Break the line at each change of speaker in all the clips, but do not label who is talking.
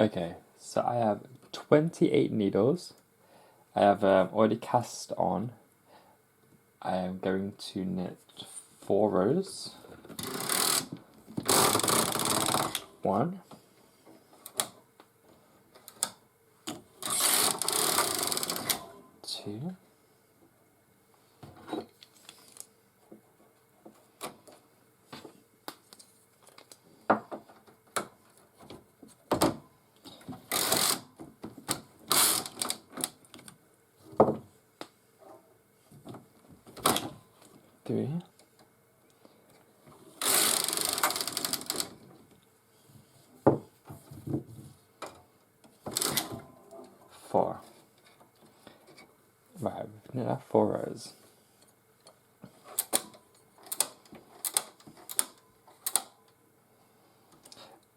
Okay, so I have 28 needles. I have already cast on. I am going to knit 4 rows. 1, 2, 3, 4. Right, we've knit our 4 rows.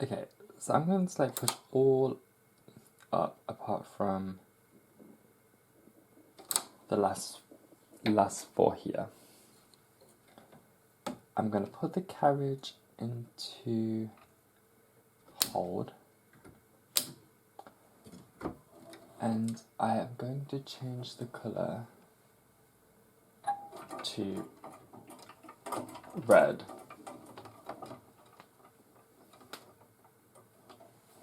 Okay, so I'm going to push all up apart from the last 4 here. I'm going to put the carriage into hold, and I am going to change the colour to red.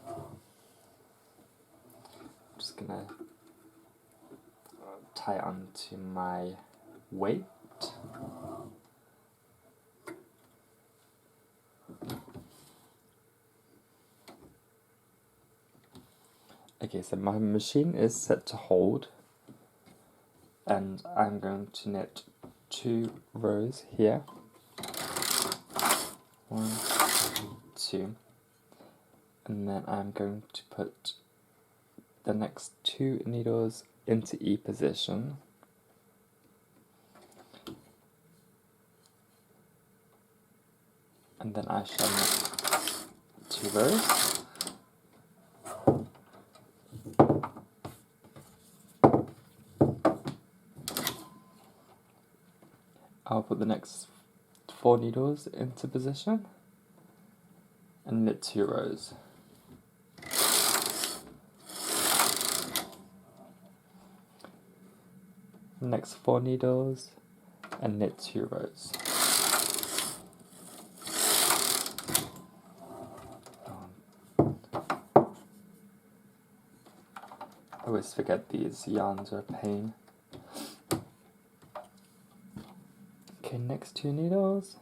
I'm just going to tie it onto my weight. Okay, so my machine is set to hold, and I'm going to knit 2 rows here. 1, 2, and then I'm going to put the next 2 needles into E position. And then I shall knit 2 rows. I'll put the next 4 needles into position and knit 2 rows. Next 4 needles and knit 2 rows. I always forget these yarns are a pain. Okay, next 2 needles.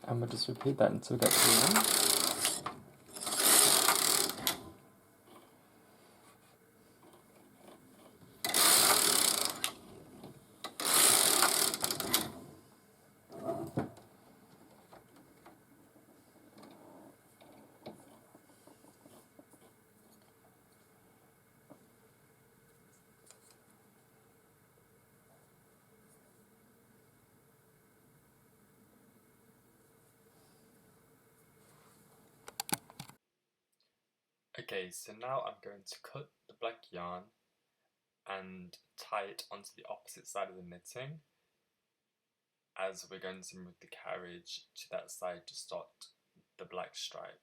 And we'll just repeat that until we get to the end. Okay, so now I'm going to cut the black yarn and tie it onto the opposite side of the knitting, as we're going to move the carriage to that side to start the black stripe.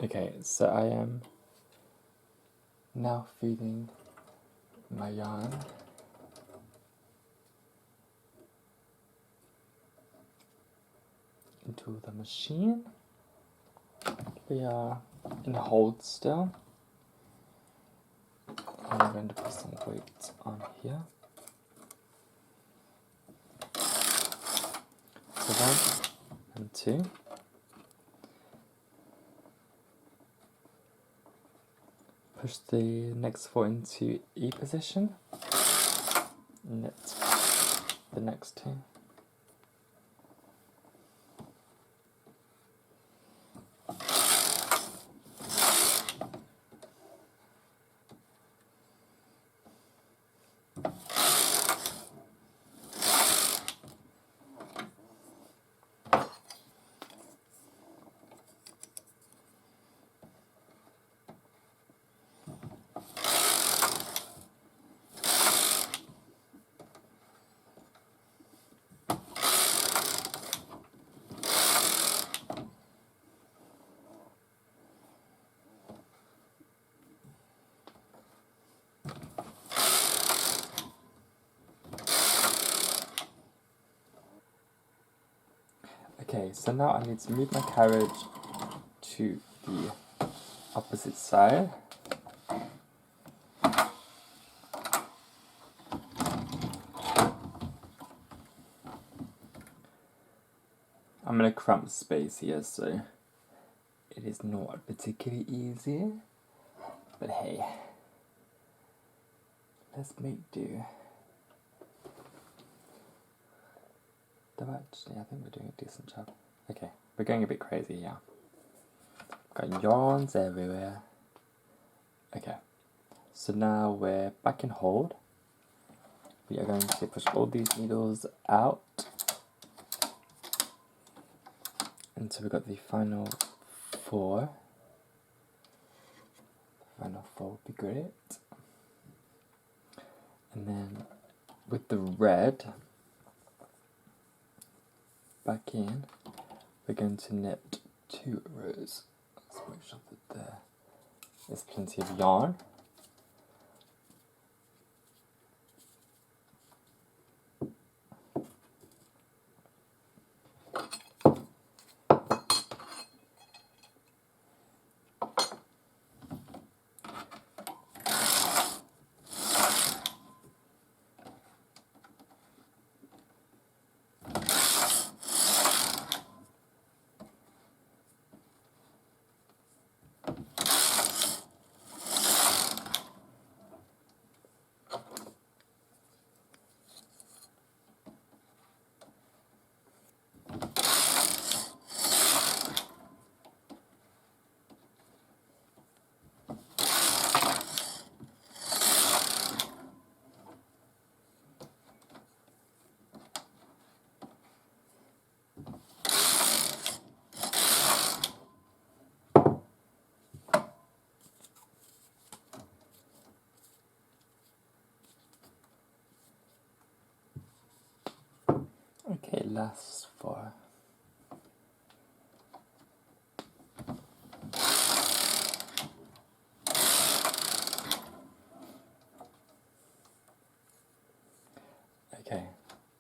Okay, so I am now feeding my yarn into the machine. We are in hold still. I'm going to put some weight on here. So 1 and 2. Push the next 4 into E position. Knit the next 2. Okay, so now I need to move my carriage to the opposite side. I'm going to cramp space here, so it is not particularly easy, but hey, let's make do. Actually, I think we're doing a decent job. Okay, we're going a bit crazy, yeah. Got yarns everywhere. Okay, so now we're back in hold. We are going to push all these needles out until we've got the final 4. The final 4 would be great. And then with the red back in, we're going to knit 2 rows. Let's make sure that there is plenty of yarn. Okay, last 4. Okay,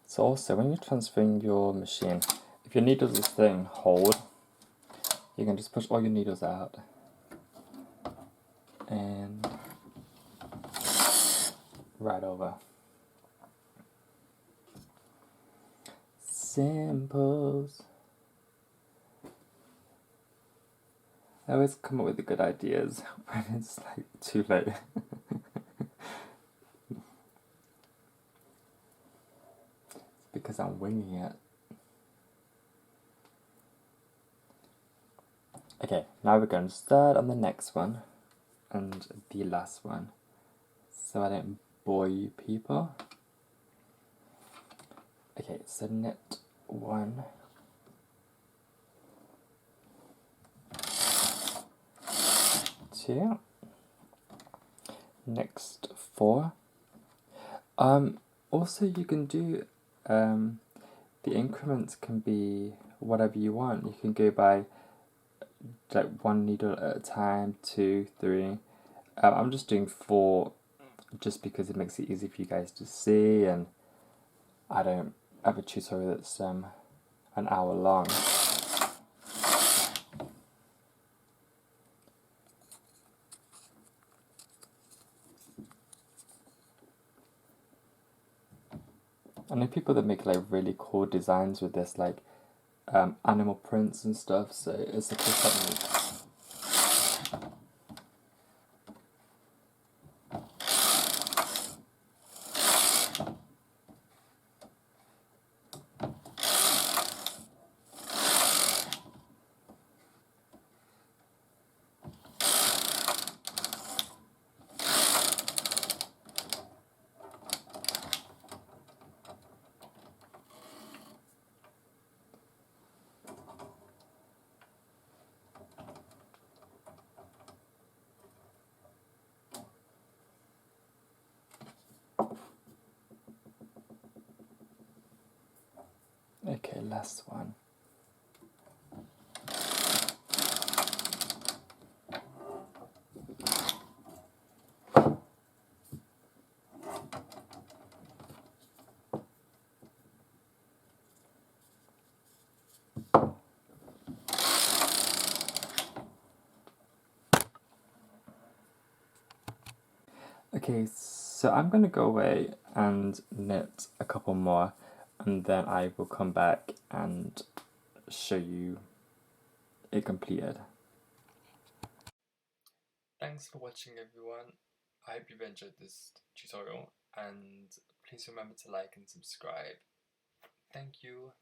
so also when you're transferring your machine, if your needles are staying hold, you can just push all your needles out and right over. Simples. I always come up with the good ideas when it's like too late. It's because I'm winging it. Okay, now we're going to start on the next one and the last one, so I don't bore you people. Okay, so knit 1, 2, next 4. Also you can do, the increments can be whatever you want. You can go by like 1 needle at a time, 2, 3. I'm just doing 4 just because it makes it easy for you guys to see, and I don't have a tutorial that's an hour long. I know people that make like really cool designs with this, like animal prints and stuff, so it's a cool technique. Okay, last one. Okay, so I'm going to go away and knit a couple more, and then I will come back and show you it completed. Thanks for watching, everyone. I hope you've enjoyed this tutorial, and please remember to like and subscribe. Thank you.